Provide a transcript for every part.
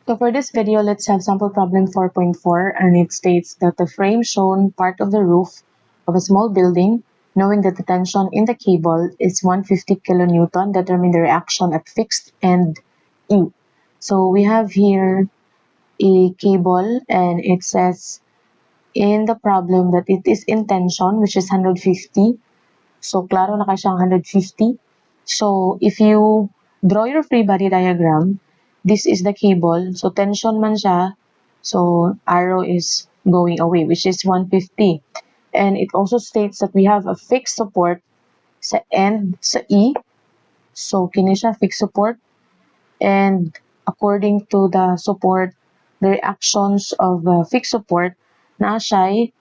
So for this video, let's have sample problem 4.4, and it states that the frame shown part of the roof of a small building, knowing that the tension in the cable is 150 kilonewton, determine the reaction at fixed end E. So we have here a cable, and it says in the problem that it is in tension, which is 150. So klaro na siya 150. So if you draw your free body diagram, this is the cable. So tension man siya. So arrow is going away, which is 150. And it also states that we have a fixed support sa end sa E. So kini siya fixed support. And according to the support, the reactions of fixed support na siya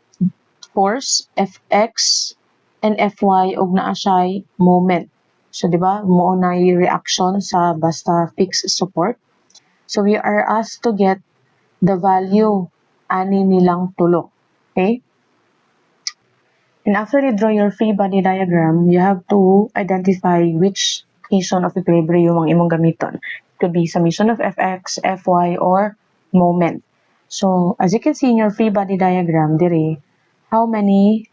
force Fx and Fy ug naa siya moment. So di ba mo na reaction sa basta fixed support. So we are asked to get the value ani nilang tulo. Okay? And after you draw your free body diagram, you have to identify which summation of equilibrium ang imong gamiton. It could be summation of Fx, Fy, or moment. So as you can see in your free body diagram, dire, how many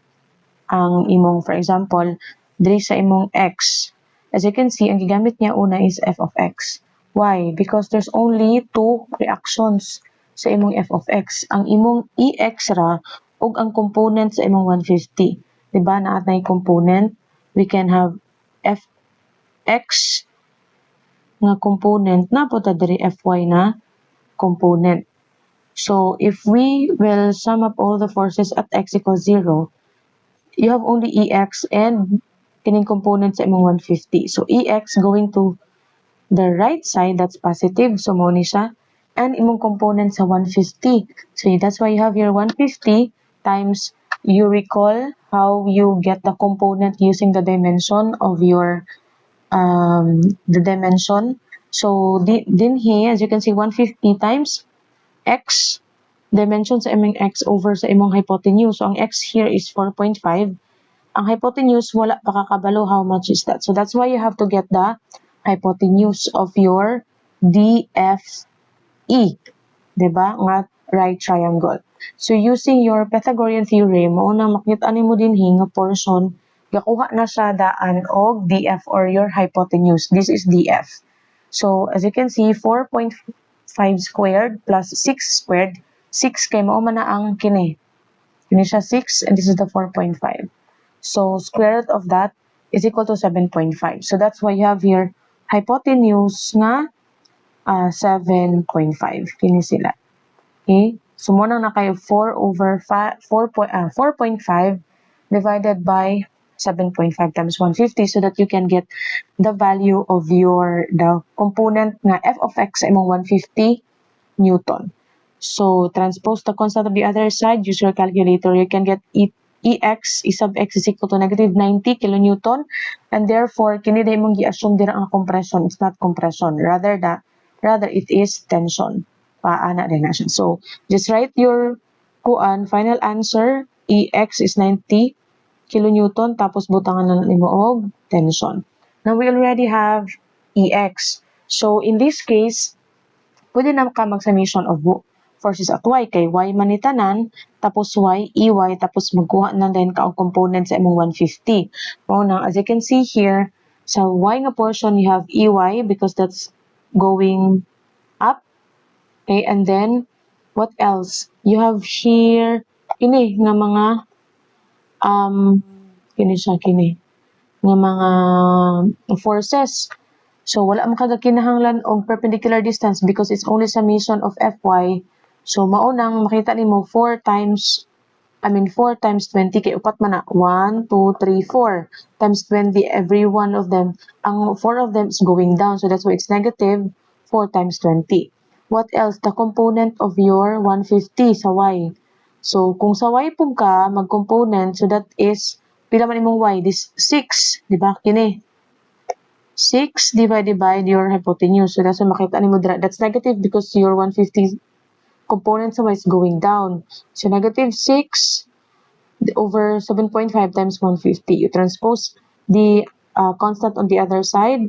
ang imong, for example, diri sa imong x. As you can see, ang gigamit niya una is f of x. Why? Because there's only two reactions sa imong f of x. Ang imong ex ra ug ang component sa imong 150. Diba? Naatay component. We can have fx nga component na po ta diri fy na component. So if we will sum up all the forces at x equals 0, you have only EX and kining component sa imong 150. So EX going to the right side, that's positive. So mo ni siya. And imong component sa 150. So that's why you have your 150 times, you recall how you get the component using the dimension of your the dimension. So din here, as you can see, 150 times x, dimension sa imong x over sa imong hypotenuse. So ang x here is 4.5. Ang hypotenuse, wala pa kakabalo how much is that. So that's why you have to get the hypotenuse of your DFE. Diba? Nga right triangle. So using your Pythagorean theorem, mauna makita nimo dinhi nga portion, gakuha na siya daan og DF or your hypotenuse. This is DF. So as you can see, 4.5 squared plus 6 squared, 6 kay mao man na ang kini. Kini siya 6 and this is the 4.5. So square root of that is equal to 7.5. So that's why you have here hypotenuse nga 7.5. Kini sila. Okay? So mo nang nakayo 4 over 4.5 divided by 7.5 times 150 so that you can get the value of the component nga f of x sa imong 150 Newton. So transpose the constant of the other side, use your calculator, you can get Ex, E sub x is equal to negative 90 kilonewton, and therefore, kini day mong gi-assume dira ang compression. It's not compression. Rather it is tension. Paana din na siya. So, just write your final answer. Ex is 90 kilonewton, tapos butangan na nimo og tension. Now, we already have Ex. So, in this case, pwede na ka mag-summation of forces at y kay y man ni tanan tapos y ey tapos magkuha na din ka og component sa imong 150. Mao na, as you can see here sa y nga portion you have ey because that's going up. Okay, and then what else? You have here kini nga mga nga mga forces. So wala man kada kinahanglan og perpendicular distance because it's only summation of Fy. So maunang makita nimo 4 times 20 kay upat man na 1 2 3 4 times 20 every one of them. Ang 4 of them is going down, so that's why it's negative 4 times 20. What else? The component of your 150 sa y. So kung sa y pug ka mag-component, so that is pila man imong y? This 6, di ba? Kini 6 divided by your hypotenuse. So that's why makita nimo that's negative because your 150 component sa y is going down. So negative 6 over 7.5 times 150. You transpose the constant on the other side.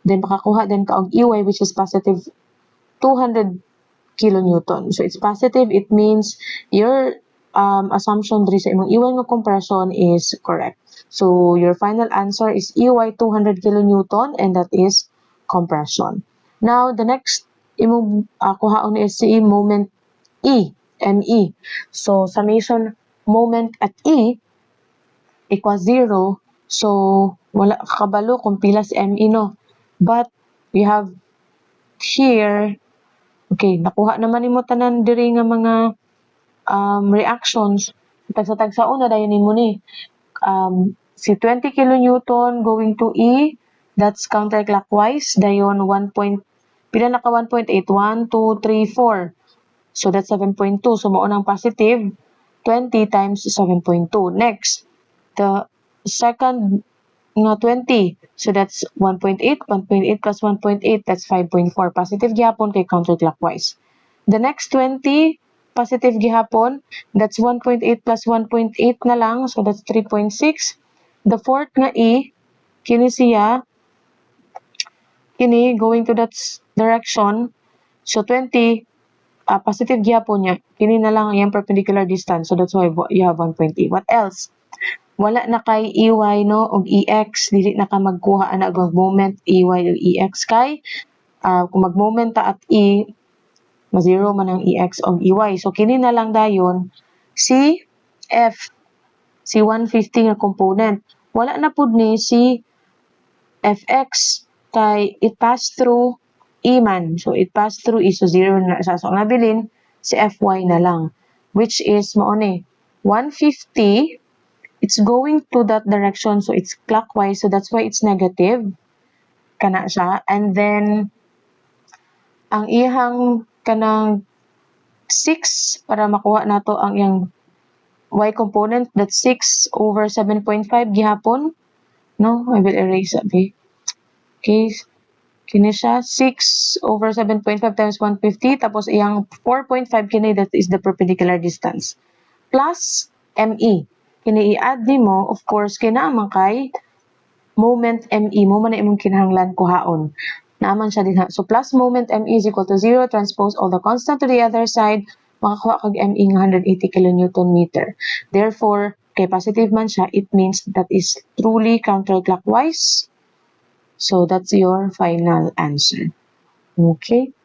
Then makakuha din ka og ey which is positive 200 kilonewton. So it's positive, it means your assumption diri sa imong iwan nga compression is correct. So your final answer is EY 200 kilonewton, and that is compression. Now the next imong kuhaon is si moment E, ME. So summation moment at E equals 0. So wala kabalo kung pila si ME, no. But we have here, okay, nakuha naman nimo tanan diri nga mga reactions. Tagsa-tagsa una dayon nimo ni. Si 20 kilonewton going to E, that's counterclockwise. Dayon 1 point, pila na ka 1.8? 1, 2, 3, 4. So that's 7.2. So mao nang positive 20 times 7.2. Next, the second nga 20. So that's 1.8. 1.8 plus 1.8, that's 5.4. Positive gyapon kay counterclockwise. The next 20, positive gihapon, that's 1.8 plus 1.8 na lang, so that's 3.6. The fourth nga E, kini siya, kini going to that direction, so 20, positive gihapon niya, kini na lang yung perpendicular distance, so that's why you have 1.8. What else? Wala na kay EY, no, og EX, dili na ka magkuha ana og moment EY o EX kay kung mag-moment ta at E, ma-zero man ang EX o EY. So, kini na lang dayon si F, si 150 nga component. Wala na pud ni si Fx kay it pass through E man. So, it pass through E. So, zero na sa so nabilin si Fy na lang. Which is, mao ni, 150, it's going to that direction. So, it's clockwise. So, that's why it's negative. Kana siya. And then, ang ihang kanang 6 para makuha nato ang yang y component, that's 6 over 7.5 gihapon, no, I will erase abi. Okay, kini siya 6 over 7.5 times 150, tapos iyang 4.5 kini, that is the perpendicular distance, plus ME. Kini i-add nimo, of course, kinaaman kay moment ME mo man na imong kinahanglan kuhaon. Naaman siya din ha. So, plus moment ME is equal to 0. Transpose all the constant to the other side. Makakuha kag ME nga 180 kilonewton meter. Therefore, kay positive man siya, it means that is truly counterclockwise. So, that's your final answer. Okay?